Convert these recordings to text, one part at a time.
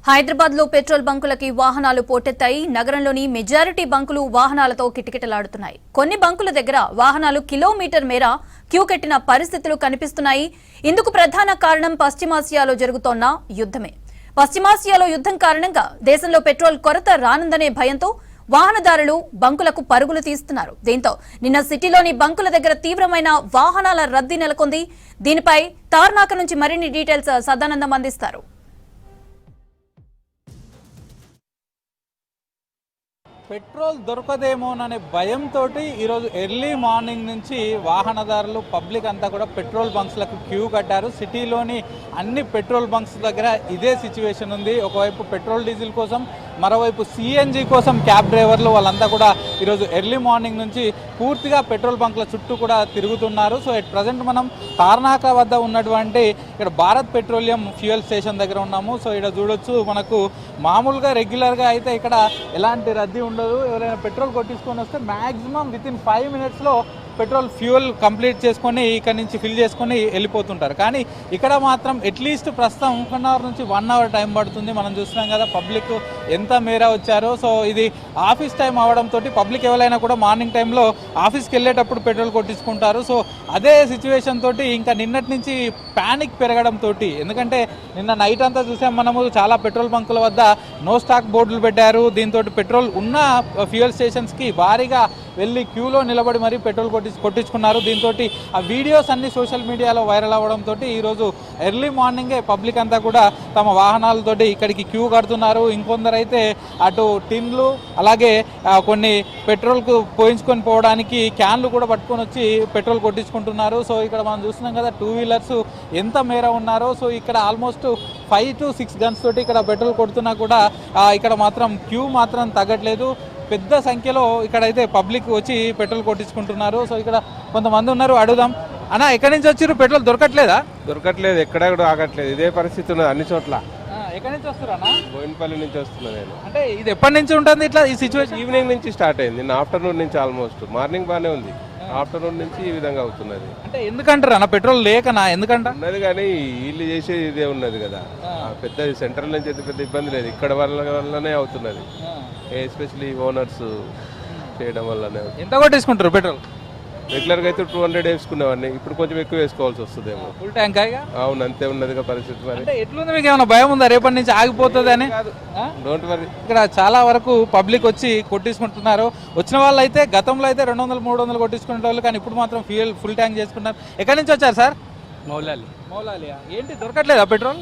హైదరాబాద్ లో పెట్రోల్ బంకులకి వాహనాలు పోటెత్తాయి. నగరంలోని మెజారిటీ బంకులు వాహనాలతో కిటకిటలాడుతున్నాయి. కొన్ని బంకుల దగ్గర వాహనాలు కిలోమీటర్ మేర క్యూ కట్టిన పరిస్థితులు కనిపిస్తున్నాయి. ఇందుకు ప్రధాన కారణం పశ్చిమాసియాలో జరుగుతోన్న యుద్ధమే. పశ్చిమాసియాలో యుద్ధం కారణంగా దేశంలో పెట్రోల్ కొరత రానుందనే భయంతో వాహనదారులు బంకులకు పరుగులు తీస్తున్నారు. దీంతో నిన్న సిటీలోని బంకుల దగ్గర తీవ్రమైన వాహనాల రద్దీ నెలకొంది. దీనిపై తార్నాక నుంచి మరిన్ని డీటెయిల్స్ సదానందం అందిస్తారు. పెట్రోల్ దొరకదేమోననే భయంతో ఈరోజు ఎర్లీ మార్నింగ్ నుంచి వాహనదారులు పబ్లిక్ అంతా కూడా పెట్రోల్ బంక్స్లకు క్యూ కట్టారు. సిటీలోని అన్ని పెట్రోల్ బంక్స్ దగ్గర ఇదే సిచ్యువేషన్ ఉంది. ఒకవైపు పెట్రోల్ డీజిల్ కోసం, మరోవైపు సిఎన్జి కోసం క్యాబ్ డ్రైవర్లు వాళ్ళంతా కూడా ఈరోజు ఎర్లీ మార్నింగ్ నుంచి పూర్తిగా పెట్రోల్ బంక్ల చుట్టూ కూడా తిరుగుతున్నారు. సో ఎట్ ప్రజెంట్ మనం తార్నాక వద్ద ఉన్నటువంటి ఇక్కడ భారత్ పెట్రోలియం ఫ్యూయల్ స్టేషన్ దగ్గర ఉన్నాము. సో ఇక్కడ చూడొచ్చు, మనకు మామూలుగా రెగ్యులర్గా అయితే ఇక్కడ ఎలాంటి రద్దీ ఉండదు. ఎవరైనా పెట్రోల్ కొట్టించుకొని వస్తే మ్యాక్సిమం వితిన్ 5 మినిట్స్లో పెట్రోల్ ఫ్యూయల్ కంప్లీట్ చేసుకొని ఇక్కడ నుంచి ఫిల్ చేసుకొని వెళ్ళిపోతుంటారు. కానీ ఇక్కడ మాత్రం అట్లీస్ట్ ప్రస్తుతం 1 అవర్ నుంచి 1 అవర్ టైం పడుతుంది. మనం చూస్తున్నాం కదా పబ్లిక్ ఎంత మేర వచ్చారో. సో ఇది ఆఫీస్ టైం అవడంతో పబ్లిక్ ఎవరైనా కూడా మార్నింగ్ టైంలో ఆఫీస్కి వెళ్ళేటప్పుడు పెట్రోల్ కొట్టించుకుంటారు. సో అదే సిచ్యువేషన్ తోటి ఇంకా నిన్నటి నుంచి ప్యానిక్ పెరగడంతో, ఎందుకంటే నిన్న నైట్ అంతా చూసాం మనము, చాలా పెట్రోల్ బంకుల వద్ద నో స్టాక్ బోర్డులు పెట్టారు. దీంతో పెట్రోల్ ఉన్న ఫ్యూయల్ స్టేషన్స్కి భారీగా వెళ్ళి క్యూలో నిలబడి మరీ పెట్రోల్ కొట్టించుకున్నారు. దీంతో ఆ వీడియోస్ అన్ని సోషల్ మీడియాలో వైరల్ అవ్వడంతో ఈరోజు ఎర్లీ మార్నింగే పబ్లిక్ అంతా కూడా తమ వాహనాలతోటి ఇక్కడికి క్యూ కడుతున్నారు. ఇంకొందరైతే అటు టిన్లు, అలాగే కొన్ని పెట్రోల్కు పోయించుకొని పోవడానికి క్యాన్లు కూడా పట్టుకొని వచ్చి పెట్రోల్ కొట్టించుకుంటున్నారు. సో ఇక్కడ మనం చూస్తున్నాం కదా 2 వీలర్స్ ఎంత మేర ఉన్నారో. సో ఇక్కడ ఆల్మోస్ట్ 5 to 6 గన్స్ తోటి ఇక్కడ పెట్రోల్ కొడుతున్నా కూడా ఇక్కడ మాత్రం క్యూ మాత్రం తగ్గట్లేదు. పెద్ద సంఖ్యలో ఇక్కడైతే పబ్లిక్ వచ్చి పెట్రోల్ కొట్టించుకుంటున్నారు. సో ఇక్కడ కొంతమంది ఉన్నారు, అడుగుదాం. అన్న, ఎక్కడి నుంచి వచ్చారు? పెట్రోల్ దొరకట్లేదా? దొరకట్లేదు, ఎక్కడ కూడా ఆగట్లేదు. ఇదే పరిస్థితి ఉన్నది అన్ని చోట్ల. ఎక్కడి నుంచి వస్తారన్నా? బోయినపల్లి నుంచి వస్తున్నా నేను. అంటే ఇది ఎప్పటి నుంచి ఉంటుంది ఇట్లా ఈ సిచ్యువేషన్? ఈవినింగ్ నుంచి స్టార్ట్ అయింది, నిన్న ఆఫ్టర్నూన్ నుంచి. ఆల్మోస్ట్ మార్నింగ్ బాగానే ఉంది, ఆఫ్టర్నూన్ నుంచి ఈ విధంగా అవుతున్నది. అంటే ఎందుకంటారు అన్న, పెట్రోల్ లేకనా? ఎందుకంట ఉన్నది కానీ వీళ్ళు చేసేది ఇదే ఉన్నది కదా. పెద్ద సెంట్రల్ నుంచి అయితే పెద్ద ఇబ్బంది లేదు, ఇక్కడ వల్లనే అవుతున్నది. ఎస్పెషలీ ఓనర్స్ చేయడం వల్లనే. ఎంత కొట్టేసుకుంటారు పెట్రోల్? రెగ్యులర్గా అయితే 200 వేసుకునేవాడిని, ఇప్పుడు కొంచెం ఎక్కువ వేసుకోవాల్సి వస్తుందేమో. Full tank? అవును, అంతే ఉన్నదిగా పరిస్థితి. మరి అంటే ఎట్లుంది, మీకు ఏమైనా భయం ఉందా రేపటి నుంచి ఆగిపోతుంది అని? డోంట్ వరీ, ఇక్కడ చాలా వరకు పబ్లిక్ వచ్చి కొట్టించుకుంటున్నారు. వచ్చిన వాళ్ళు అయితే గతంలో అయితే 200-300 కొట్టించుకునే వాళ్ళు, కానీ ఇప్పుడు మాత్రం ఫ్యూయల్ ఫుల్ ట్యాంక్ చేసుకుంటారు. ఎక్కడి నుంచి వచ్చారు సార్? మౌలాలియా. ఏంటి దొరకట్లేదా పెట్రోల్?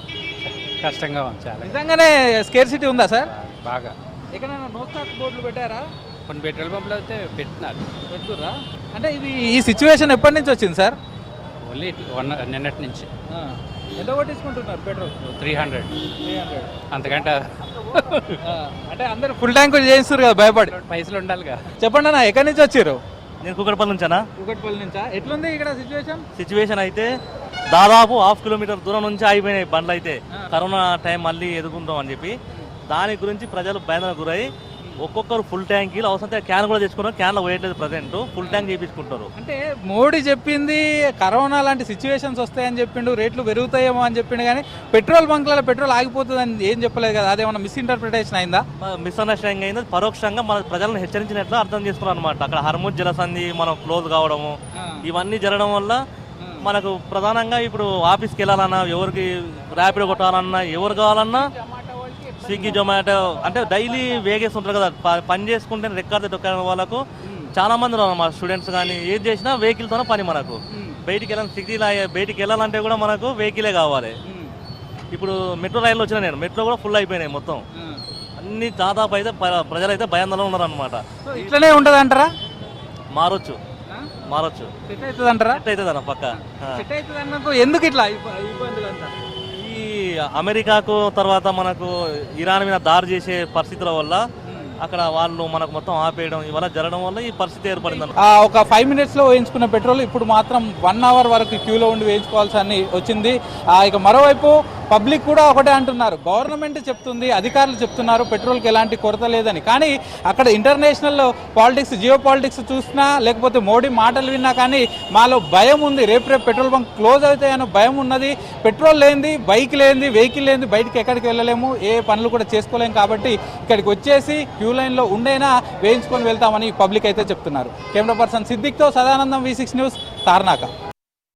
కష్టంగా ఉంచాలి. నిజంగానే స్కేర్సిటీ ఉందా సార్? బాగా. ఎక్కడైనా నో స్టాక్ బోర్డులు పెట్టారా? కొన్ని పెట్రోల్ పంపులు అయితే పెడుతుర్రా? అంటే ఇది ఈ సిచ్యువేషన్ ఎప్పటి నుంచి వచ్చింది సార్? ఓన్లీ నిన్నటి నుంచి. ఎంత కొట్టించుకుంటున్నారు పెట్రోల్? 300 అంతకంటే. అంటే అందరూ ఫుల్ ట్యాంక్ చేయిస్తారు కదా భయపడి. పైసలు ఉండాలిగా. చెప్పండి అన్న, ఎక్కడి నుంచి వచ్చారు? నేను కుకట్పల్లి నుంచేనా? కుకట్పల్లి నుంచా? ఎట్లుంది ఇక్కడ సిచ్యువేషన్ అయితే దాదాపు 1/2 కిలోమీటర్ దూరం నుంచి ఆగిపోయినాయి బండ్లు అయితే. కరోనా టైం మళ్ళీ ఎదుర్కొంటాం అని చెప్పి దాని గురించి ప్రజలు భయాందోళనకు గురై ఒక్కొక్కరు ఫుల్ ట్యాంకీలు అవసరం క్యాన్ కూడా తెచ్చుకున్నారు. క్యాన్లో పోయట్లేదు, ప్రజెంట్ ఫుల్ ట్యాంక్ చేయించుకుంటారు. అంటే మోడీ చెప్పింది కరోనా లాంటి సిచ్యువేషన్స్ వస్తాయని చెప్పిండు, రేట్లు పెరుగుతాయేమో అని చెప్పిండు, కానీ పెట్రోల్ బంక్లలో పెట్రోల్ ఆగిపోతుంది అని ఏం చెప్పలేదు కదా. అదేమన్నా మిస్ఇంటర్ప్రిటేషన్ అయిందా? మిస్అండర్స్టాండింగ్ అయింది. పరోక్షంగా మన ప్రజలను హెచ్చరించినట్లు అర్థం చేసుకున్నారు అనమాట. అక్కడ హర్ముజ్ జలసంధి మనం క్లోజ్ కావడము, ఇవన్నీ జరగడం వల్ల మనకు ప్రధానంగా ఇప్పుడు ఆఫీస్కి వెళ్ళాలన్నా, ఎవరికి ర్యాపిడో కొట్టాలన్నా, ఎవరు కావాలన్నా స్విగ్గీ, జొమాటో అంటే డైలీ వేగేస్తుంటారు కదా. పని చేసుకుంటే రికార్డు దొక్కడం వాళ్ళకు చాలా మంది ఉన్నారు. మా స్టూడెంట్స్ కానీ ఏది చేసినా వెహికల్తోనే పని. మనకు బయటికి వెళ్ళాలి, సిటీలో బయటికి వెళ్ళాలంటే కూడా మనకు వెహికలే కావాలి. ఇప్పుడు మెట్రో రైల్లో వచ్చిన నేను, మెట్రో కూడా ఫుల్ అయిపోయినాయి మొత్తం అన్ని. దాదాపు అయితే ప్రజలైతే భయాందోళన ఉన్నారు అనమాట. ఇట్లనే ఉంటుంది అంటారా? మారొచ్చు. సెట్ అవుతుంది అంటారా? సెట్ అవుతుంది అన్న పక్క. ఎందుకు ఇట్లా ఇబ్బందులు అంటారు? ఈ అమెరికాకు తర్వాత మనకు ఇరాన్ మీద దాడి చేసే పరిస్థితుల వల్ల అక్కడ వాళ్ళు మనకు మొత్తం ఆపేయడం ఇవల్ల జరగడం వల్ల ఈ పరిస్థితి ఏర్పడింది. ఒక 5 మినిట్స్లో వేయించుకున్న పెట్రోల్ ఇప్పుడు మాత్రం 1 అవర్ వరకు క్యూలో ఉండి వేయించుకోవాల్సి వచ్చింది. ఇక మరోవైపు పబ్లిక్ కూడా ఒకటే అంటున్నారు, గవర్నమెంట్ చెప్తుంది, అధికారులు చెప్తున్నారు పెట్రోల్కి ఎలాంటి కొరత లేదని. కానీ అక్కడ ఇంటర్నేషనల్ పాలిటిక్స్, జియో పాలిటిక్స్ చూసినా లేకపోతే మోడీ మాటలు విన్నా కానీ మాలో భయం ఉంది. రేపు పెట్రోల్ బంక్ క్లోజ్ అవుతాయన్న భయం ఉన్నది. పెట్రోల్ లేనిది, బైక్ లేనిది, వెహికల్ లేనిది బయటికి ఎక్కడికి వెళ్ళలేము, ఏ పనులు కూడా చేసుకోలేము. కాబట్టి ఇక్కడికి వచ్చేసి క్యూ లైన్లో ఉండైనా వేయించుకొని వెళ్తామని పబ్లిక్ అయితే చెప్తున్నారు. కెమెరా పర్సన్ సిద్దిక్తో సదానందం, V6 న్యూస్, తార్నాక.